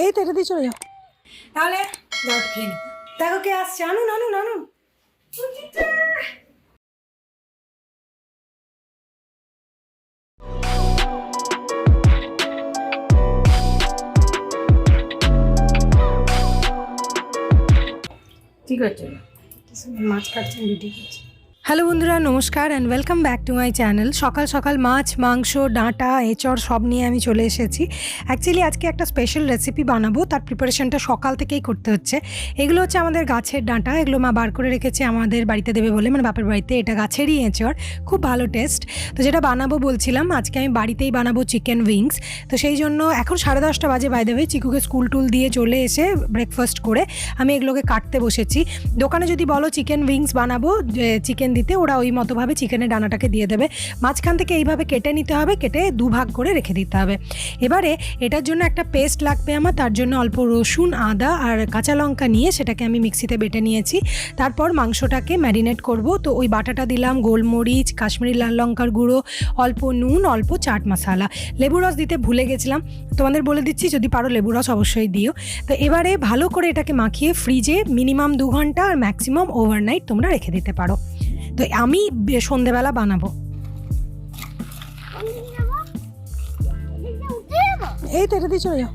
এই তো এটা দিয়ে চলে যাও তাহলে। দাও খেয়ে নি। দেখো কে আসছে, আনুন আনুন আনুন। কি করছো? মাছ কাটছেন, ভিডিও করছি। হ্যালো বন্ধুরা, নমস্কার and welcome back to my channel. সকাল সকাল মাছ, মাংস, ডাঁটা, এঁচড় সব নিয়ে আমি চলে এসেছি। অ্যাকচুয়ালি আজকে একটা স্পেশাল রেসিপি বানাবো, তার প্রিপারেশনটা সকাল থেকেই করতে হচ্ছে। এগুলো হচ্ছে আমাদের গাছের ডাঁটা, এগুলো মা বার করে রেখেছে আমাদের বাড়িতে দেবে বলে, মানে বাপের বাড়িতে। এটা গাছেরই এঁচড়, খুব ভালো টেস্ট। তো যেটা বানাবো বলছিলাম, আজকে আমি বাড়িতেই বানাবো চিকেন উইংস। তো সেই জন্য এখন 10:30 বাজে, বাই দ্য ওয়ে। চিকুকে স্কুল টুল দিয়ে চলে এসে ব্রেকফাস্ট করে আমি এগুলোকে কাটতে বসেছি। দোকানে যদি বলো চিকেন উইংস বানাবো, চিকেন দিতে, ওরা ওই মতোভাবে চিকেনের ডানাটাকে দিয়ে দেবে। মাঝখান থেকে এইভাবে কেটে নিতে হবে, কেটে দুভাগ করে রেখে দিতে হবে। এবারে এটার জন্য একটা পেস্ট লাগবে আমার, তার জন্য অল্প রসুন, আদা আর কাঁচা লঙ্কা নিয়ে সেটাকে আমি মিক্সিতে বেটে নিয়েছি। তারপর মাংসটাকে ম্যারিনেট করব। তো ওই বাটাটা দিলাম গোলমরিচ, কাশ্মীরি লাল লঙ্কার গুঁড়ো, অল্প নুন, অল্প চাট মশলা। লেবু রস দিতে ভুলে গেছিলাম, তোমাদের বলে দিচ্ছি, যদি পারো লেবু রস অবশ্যই দিও। তো এবারে ভালো করে এটাকে মাখিয়ে ফ্রিজে মিনিমাম 2 ঘন্টা আর ম্যাক্সিমাম ওভারনাইট তোমরা রেখে দিতে পারো। তো আমি সন্ধেবেলা বানাবো। এই তো এটা দিয়ে চলে যাও।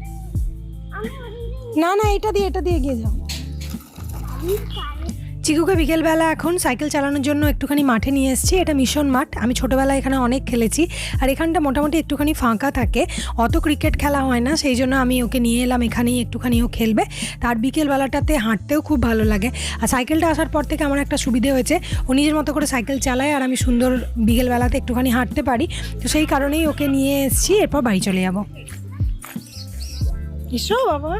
না না, এটা দিয়ে গিয়ে যাও। চিকুকে বিকেলবেলা এখন সাইকেল চালানোর জন্য একটুখানি মাঠে নিয়ে এসেছি। এটা মিশন মাঠ, আমি ছোটোবেলায় এখানে অনেক খেলেছি। আর এখানটা মোটামুটি একটুখানি ফাঁকা থাকে, অত ক্রিকেট খেলা হয় না, সেই জন্য আমি ওকে নিয়ে এলাম এখানেই, একটুখানিও খেলবে। তার বিকেলবেলাটাতে হাঁটতেও খুব ভালো লাগে। আর সাইকেলটা আসার পর থেকে আমার একটা সুবিধে হয়েছে, ও নিজের মতো করে সাইকেল চালায় আর আমি সুন্দর বিকেলবেলাতে একটুখানি হাঁটতে পারি। তো সেই কারণেই ওকে নিয়ে এসেছি, এরপর বাড়ি চলে যাবো। এসো বাবা,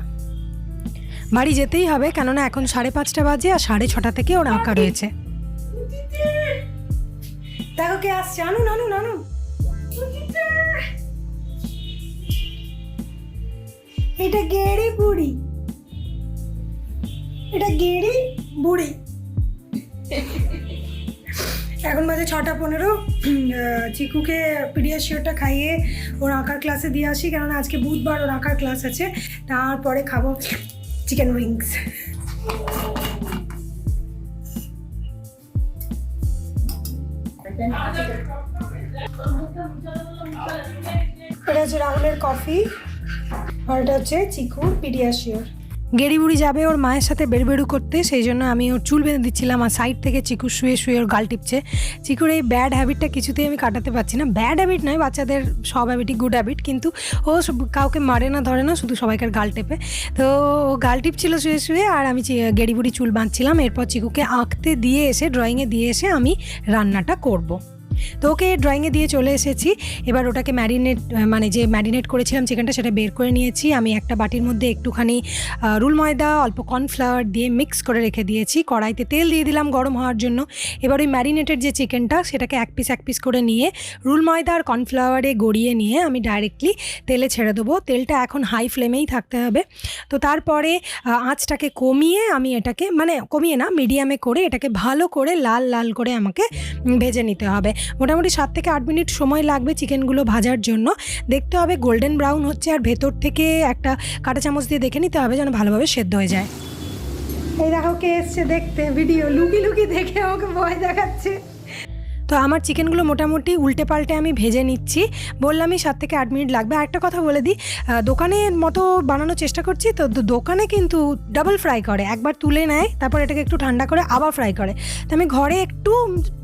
বাড়ি যেতেই হবে, কেননা এখন 5:30 বাজে আর 6:30 থেকে ওর আঁকা রয়েছে। দেখো কে আসছে, আনুন আনুন আনুন। এটা গেড়ি বুড়ি, এটা গেড়ি বুড়ি। এখন বাজে 6:15। চিকুকে পিডিয়াশিওরটা খাইয়ে ওর আঁকার ক্লাসে দিয়ে আসি, কেননা আজকে বুধবার ওর আঁকার ক্লাস আছে। তারপরে খাবো চিকেন উইংস। এটা হচ্ছে রাহুলের কফি, আর এটা হচ্ছে চিকুর পিডিয়াশিওর। গেড়ি বুড়ি যাবে ওর মায়ের সাথে বেড়ু করতে, সেই জন্য আমি ওর চুল বেঁধে দিচ্ছিলাম, আর সাইড থেকে চিকু শুয়ে ওর গাল টিপছে। চিকুর এই ব্যাড হ্যাবিটটা কিছুতেই আমি কাটাতে পারছি না। ব্যাড হ্যাবিট নয়, বাচ্চাদের সব হ্যাবিটই গুড হ্যাবিট, কিন্তু ও কাউকে মারে না, ধরে না, শুধু সবাইকার গাল টেপে। তো ও গাল টিপছিল শুয়ে, আর আমি গেড়ি বুড়ি চুল বাঁধছিলাম। এরপর চিকুকে আঁকতে দিয়ে এসে, ড্রয়িংয়ে দিয়ে এসে আমি রান্নাটা করব। তো ওকে ড্রয়িংয়ে দিয়ে চলে এসেছি। এবার ওটাকে ম্যারিনেট করেছিলাম চিকেনটা, সেটা বের করে নিয়েছি। আমি একটা বাটির মধ্যে একটুখানি রুল ময়দা, অল্প কর্নফ্লাওয়ার দিয়ে মিক্স করে রেখে দিয়েছি। কড়াইতে তেল দিয়ে দিলাম গরম হওয়ার জন্য। এবার ওই ম্যারিনেটেড যে চিকেনটা, সেটাকে এক পিস করে নিয়ে রুল ময়দা আর কর্নফ্লাওয়ারে গড়িয়ে নিয়ে আমি ডাইরেক্টলি তেলে ছেড়ে দেবো। তেলটা এখন হাই ফ্লেমেই থাকতে হবে। তো তারপরে আঁচটাকে কমিয়ে আমি এটাকে, কমিয়ে না, মিডিয়ামে করে এটাকে ভালো করে লাল লাল করে আমাকে ভেজে নিতে হবে। মোটামুটি 7 থেকে 8 মিনিট সময় লাগবে চিকেনগুলো ভাজার জন্য। দেখতে হবে গোল্ডেন ব্রাউন হচ্ছে, আর ভেতর থেকে একটা কাঁটা চামচ দিয়ে দেখে নিতে হবে যেন ভালোভাবে সেদ্ধ হয়ে যায়। এই দেখো কে এসছে দেখতে, ভিডিও লুকি দেখে আমাকে ভয় দেখাচ্ছে। তো আমার চিকেনগুলো মোটামুটি উল্টে পাল্টে আমি ভেজে নিচ্ছি। বললামই 7 থেকে 8 মিনিট লাগবে। আরেকটা কথা বলে দিই, দোকানের মতো বানানোর চেষ্টা করছি, তো দোকানে কিন্তু ডাবল ফ্রাই করে, একবার তুলে নেয়, তারপর এটাকে একটু ঠান্ডা করে আবার ফ্রাই করে। তো আমি ঘরে একটু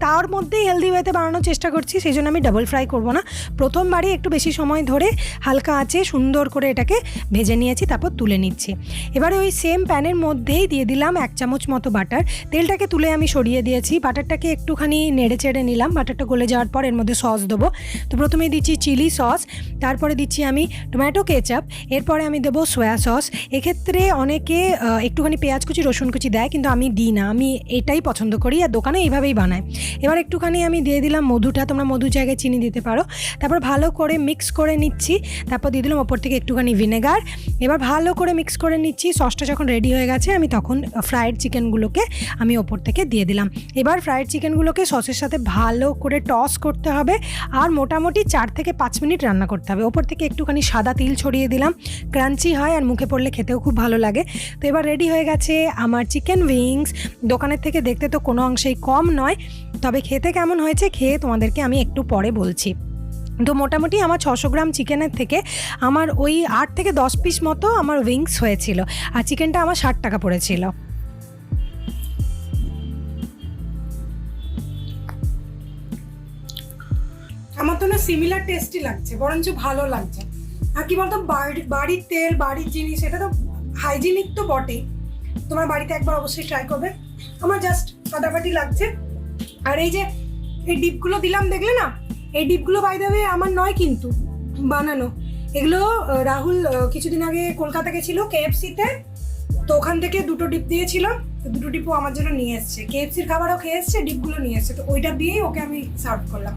তার মধ্যেই হেলদি ওয়েতে বানানোর চেষ্টা করছি, সেই জন্য আমি ডাবল ফ্রাই করবো না। প্রথমবারই একটু বেশি সময় ধরে হালকা আঁচে সুন্দর করে এটাকে ভেজে নিয়েছি, তারপর তুলে নিচ্ছি। এবারে ওই সেম প্যানের মধ্যেই দিয়ে দিলাম 1 চামচ মতো বাটার। তেলটাকে তুলে আমি সরিয়ে দিয়েছি, বাটারটাকে একটুখানি নেড়ে চেড়ে নিলাম। বাটারটা গলে যাওয়ার পর এর মধ্যে সস দেবো। তো প্রথমেই দিচ্ছি চিলি সস, তারপরে দিচ্ছি আমি টমেটো কেচাপ, এরপরে আমি দেবো সয়া সস। এক্ষেত্রে অনেকে একটুখানি পেঁয়াজ কুচি, রসুন কুচি দেয়, কিন্তু আমি দিই না, আমি এটাই পছন্দ করি, আর দোকানে এইভাবেই বানায়। এবার একটুখানি আমি দিয়ে দিলাম মধুটা, তোমরা মধুর জায়গায় চিনি দিতে পারো। তারপর ভালো করে মিক্স করে নিচ্ছি, তারপর দিয়ে দিলাম ওপর থেকে একটুখানি ভিনেগার। এবার ভালো করে মিক্স করে নিচ্ছি। সসটা যখন রেডি হয়ে গেছে, আমি তখন ফ্রাইড চিকেনগুলোকে আমি ওপর থেকে দিয়ে দিলাম। এবার ফ্রাইড চিকেনগুলোকে সসের সাথে ভালো ভালো করে টস করতে হবে আর মোটামুটি 4 থেকে 5 মিনিট রান্না করতে হবে। ওপর থেকে একটুখানি সাদা তিল ছড়িয়ে দিলাম, ক্রাঞ্চি হয় আর মুখে পড়লে খেতেও খুব ভালো লাগে। তো এবার রেডি হয়ে গেছে আমার চিকেন উইংস। দোকানের থেকে দেখতে তো কোনো অংশেই কম নয়, তবে খেতে কেমন হয়েছে খেয়ে তোমাদেরকে আমি একটু পরে বলছি। তো মোটামুটি আমার 600 গ্রাম চিকেনের থেকে আমার ওই 8 থেকে 10 পিস মতো আমার উইংস হয়েছিল, আর চিকেনটা আমার 60 টাকা পড়েছিল। আমার তো না সিমিলার টেস্টই লাগছে, বরঞ্চ ভালো লাগছে। আর কি বলতো, বাড়ির তেল, বাড়ির জিনিস, এটা তো হাইজিনিক তো বটেই। তোমার বাড়িতে একবার অবশ্যই ট্রাই করবে। আমার জাস্ট ফাটাফাটি লাগছে। আর এই যে এই ডিপগুলো দিলাম দেখলে না, এই ডিপগুলো বাই দ্য ওয়ে আমার নয় কিন্তু বানানো। এগুলো রাহুল কিছুদিন আগে কলকাতা গেছিল KFC-তে, তো ওখান থেকে 2টো ডিপ দিয়েছিল, তো 2টো ডিপও আমার জন্য নিয়ে এসছে। KFC-র খাবারও খেয়ে এসছে, ডিপগুলো নিয়ে এসছে, তো ওইটা দিয়েই ওকে আমি সার্ভ করলাম।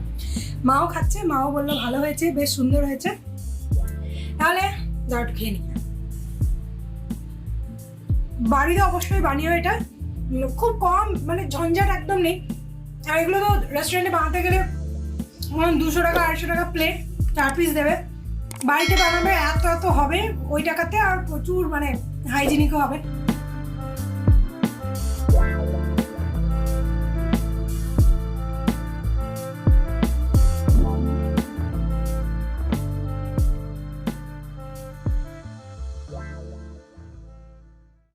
মাও খাচ্ছে, মাও বললো ভালো হয়েছে, বেশ সুন্দর হয়েছে। তাহলে দাও একটু খেয়ে নি। বাড়িতে অবশ্যই বানিও এটা, খুব কম, মানে ঝঞ্ঝাট একদম নেই। আর এগুলো তো রেস্টুরেন্টে বানাতে গেলে 200 টাকা 250 টাকা প্লেট, 4 পিস দেবে। বাড়িতে বানাবে এত হবে ওই টাকাতে, আর প্রচুর মানে হাইজিনিকও হবে।